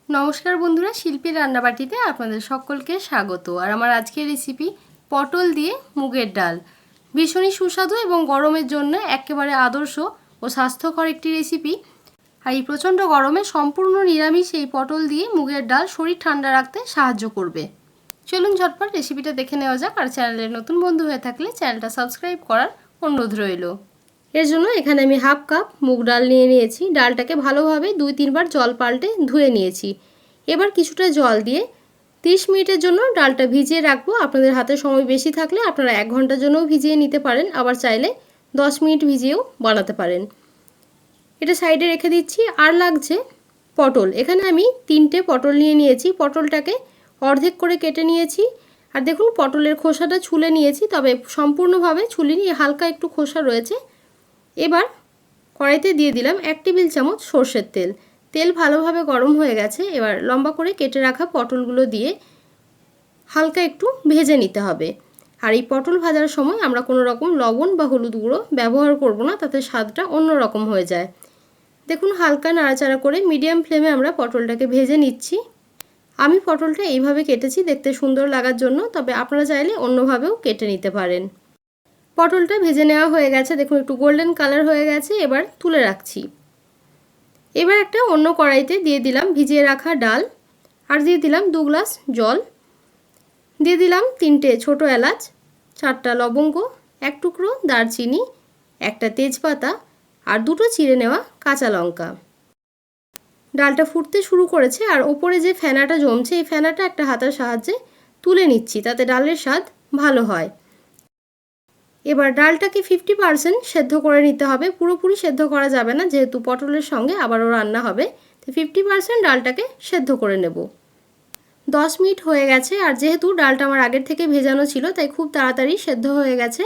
নমস্কার বন্ধুরা, শিল্পীর রান্নাবাটিতে আপনাদের সকলকে স্বাগত। আর আমার আজকের রেসিপি পটল দিয়ে মুগের ডাল। ভীষণই সুস্বাদু এবং গরমের জন্য একেবারে আদর্শ ও স্বাস্থ্যকর একটি রেসিপি। আর এই প্রচণ্ড গরমে সম্পূর্ণ নিরামিষ এই পটল দিয়ে মুগের ডাল শরীর ঠান্ডা রাখতে সাহায্য করবে। চলুন ঝটপট রেসিপিটা দেখে নেওয়া যাক। আর চ্যানেলের নতুন বন্ধু হয়ে থাকলে চ্যানেলটা সাবস্ক্রাইব করার অনুরোধ রইল। এর জন্য এখানে আমি হাফ কাপ মুগ ডাল নিয়ে নিয়েছি। ডালটাকে ভালোভাবে 2-3 বার জল পাল্টে ধুয়ে নিয়েছি। এবার কিছুটা জল দিয়ে 30 মিনিটের জন্য ডালটা ভিজিয়ে রাখবো। আপনাদের হাতে সময় বেশি থাকলে আপনারা 1 ঘন্টার জন্যও ভিজিয়ে নিতে পারেন, আবার চাইলে 10 মিনিট ভিজিয়েও বানাতে পারেন। এটা সাইডে রেখে দিচ্ছি। আর লাগছে পটল। এখানে আমি 3টে পটল নিয়ে নিয়েছি। পটলটাকে অর্ধেক করে কেটে নিয়েছি। আর দেখুন পটলের খোসাটা ছুলে নিয়েছি, তবে সম্পূর্ণভাবে ছুলিনি, হালকা একটু খোসা রয়েছে। এবার কড়াইতে দিয়ে দিলাম 1 টেবিল চামচ সরষের তেল। তেল ভালোভাবে গরম হয়ে গেছে। এবার লম্বা করে কেটে রাখা পটলগুলো দিয়ে হালকা একটু ভেজে নিতে হবে। আর এই পটল ভাজার সময় আমরা কোনো রকম লবণ বা হলুদ গুঁড়ো ব্যবহার করব না, তাতে স্বাদটা অন্য রকম হয়ে যায়। দেখুন হালকা নাড়াচাড়া করে মিডিয়াম ফ্লেমে আমরা পটলটাকে ভেজে নিচ্ছি। আমি পটলটা এইভাবে কেটেছি দেখতে সুন্দর লাগার জন্য, তবে আপনারা চাইলে অন্যভাবেও কেটে নিতে পারেন। পটলটা ভেজে নেওয়া হয়ে গেছে, দেখুন একটু গোল্ডেন কালার হয়ে গেছে। এবার তুলে রাখছি। এবার একটা অন্য কড়াইতে দিয়ে দিলাম ভিজিয়ে রাখা ডাল, আর দিয়ে দিলাম 2 গ্লাস জল, দিয়ে দিলাম 3টে ছোটো এলাচ, 4টা লবঙ্গ, 1 টুকরো দারচিনি, 1টা তেজপাতা আর 2টো চিড়ে নেওয়া কাঁচা লঙ্কা। ডালটা ফুটতে শুরু করেছে আর ওপরে যে ফেনাটা জমছে, এই ফেনাটা একটা হাতার সাহায্যে তুলে নিচ্ছি, তাতে ডালের স্বাদ ভালো হয়। এবার ডালটাকে 50% সেদ্ধ করে নিতে হবে। পুরোপুরি সেদ্ধ করা যাবে না, যেহেতু পটলের সঙ্গে আবারও রান্না হবে। তো 50% ডালটাকে সেদ্ধ করে নেব। 10 মিনিট হয়ে গেছে। আর যেহেতু ডালটা আমার আগের থেকে ভেজানো ছিল, তাই খুব তাড়াতাড়ি সেদ্ধ হয়ে গেছে।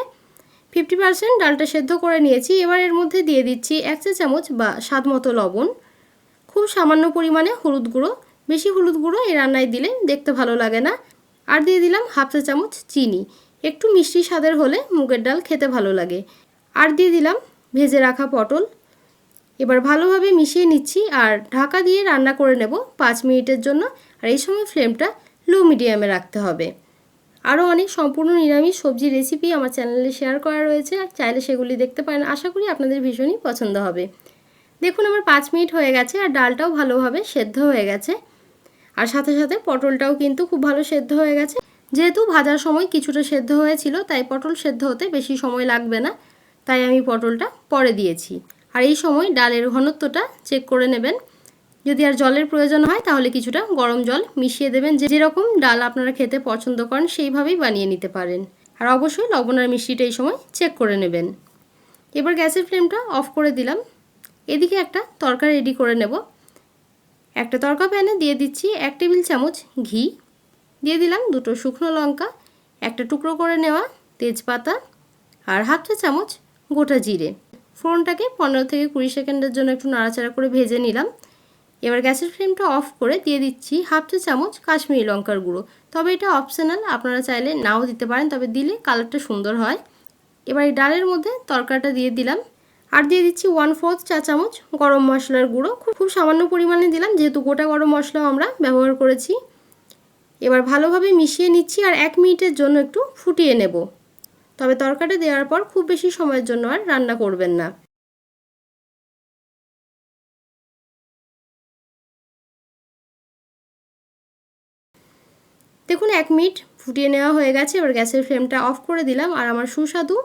50% ডালটা সেদ্ধ করে নিয়েছি। এবার এর মধ্যে দিয়ে দিচ্ছি 1 চা চামচ বা স্বাদ মতো লবণ, খুব সামান্য পরিমাণে হলুদ গুঁড়ো। বেশি হলুদ গুঁড়ো এই রান্নায় দিলে দেখতে ভালো লাগে না। আর দিয়ে দিলাম হাফ চা চামচ চিনি। একটু মিষ্টি স্বাদের হলে মুগের ডাল খেতে ভালো লাগে। আর দিয়ে দিলাম ভেজে রাখা পটল। এবার ভালোভাবে মিশিয়ে নিচ্ছি আর ঢাকা দিয়ে রান্না করে নেব 5 মিনিটের জন্য। আর এই সময় ফ্লেমটা লো মিডিয়ামে রাখতে হবে। আরও অনেক সম্পূর্ণ নিরামিষ সবজির রেসিপি আমার চ্যানেলে শেয়ার করা রয়েছে, আর চাইলে সেগুলি দেখতে পারেন। আশা করি আপনাদের ভীষণই পছন্দ হবে। দেখুন আমার 5 মিনিট হয়ে গেছে আর ডালটাও ভালোভাবে সেদ্ধ হয়ে গেছে। আর সাথে সাথে পটলটাও কিন্তু খুব ভালো সেদ্ধ হয়ে গেছে। যেহেতু ভাজার সময় কিছুটা সেদ্ধ হয়েছিল, তাই পটল সেদ্ধ হতে বেশি সময় লাগবে না, তাই আমি পটলটা পরে দিয়েছি। আর এই সময় ডালের ঘনত্বটা চেক করে নেবেন। যদি আর জলের প্রয়োজন হয় তাহলে কিছুটা গরম জল মিশিয়ে দেবেন। যেরকম ডাল আপনারা খেতে পছন্দ করেন সেইভাবেই বানিয়ে নিতে পারেন। আর অবশ্যই লবণ আর মিষ্টিটা এই সময় চেক করে নেবেন। এবার গ্যাসের ফ্লেমটা অফ করে দিলাম। এদিকে একটা তরকা রেডি করে নেব। একটা তরকা প্যানে দিয়ে দিচ্ছি 1 টেবিল চামচ ঘি, দিয়ে দিলাম 2টো শুকনো লঙ্কা, একটা টুকরো করে নেওয়া তেজপাতা আর হাফ চা চামচ গোটা জিরে। ফোড়নটাকে 15 থেকে 20 সেকেন্ডের জন্য একটু নাড়াচাড়া করে ভেজে নিলাম। এবার গ্যাসের ফ্লেমটা অফ করে দিয়ে দিচ্ছি হাফ চা চামচ কাশ্মীরি লঙ্কার গুঁড়ো। তবে এটা অপশনাল, আপনারা চাইলে নাও দিতে পারেন, তবে দিলে কালারটা সুন্দর হয়। এবার এই ডালের মধ্যে তরকাটা দিয়ে দিলাম। আর দিয়ে দিচ্ছি 1/4 চা চামচ গরম মশলার গুঁড়ো। খুব সামান্য পরিমাণে দিলাম, যেহেতু গোটা গরম মশলাও আমরা ব্যবহার করেছি। এবার ভালোভাবে মিশিয়ে নিচ্ছি আর 1 মিনিটের জন্য একটু ফুটিয়ে নেব। তবে তরকাটা দেওয়ার পর খুব বেশি সময়ের জন্য আর রান্না করবেন না। দেখুন 1 মিনিট ফুটিয়ে নেওয়া হয়ে গেছে। এবার গ্যাসের ফ্লেমটা অফ করে দিলাম। আর আমার সুস্বাদু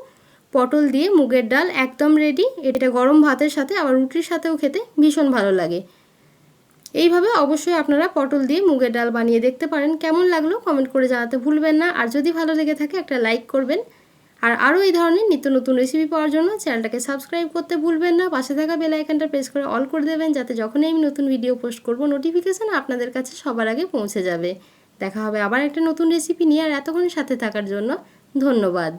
পটল দিয়ে মুগের ডাল একদম রেডি। এটা গরম ভাতের সাথে আবার রুটির সাথেও খেতে ভীষণ ভালো লাগে। এইভাবে অবশ্যই আপনারা পটল দিয়ে মুগের ডাল বানিয়ে দেখতে পারেন। কেমন লাগলো কমেন্ট করে জানাতে ভুলবেন না। আর যদি ভালো লেগে থাকে একটা লাইক করবেন। আর আরও এই ধরনের নিত্য নতুন রেসিপি পাওয়ার জন্য চ্যানেলটাকে সাবস্ক্রাইব করতে ভুলবেন না। পাশে থাকা বেল আইকনটা প্রেস করে অল করে দেবেন, যাতে যখনই আমি নতুন ভিডিও পোস্ট করব নোটিফিকেশান আপনাদের কাছে সবার আগে পৌঁছে যাবে। দেখা হবে আবার একটা নতুন রেসিপি নিয়ে। আর এতক্ষণ সাথে থাকার জন্য ধন্যবাদ।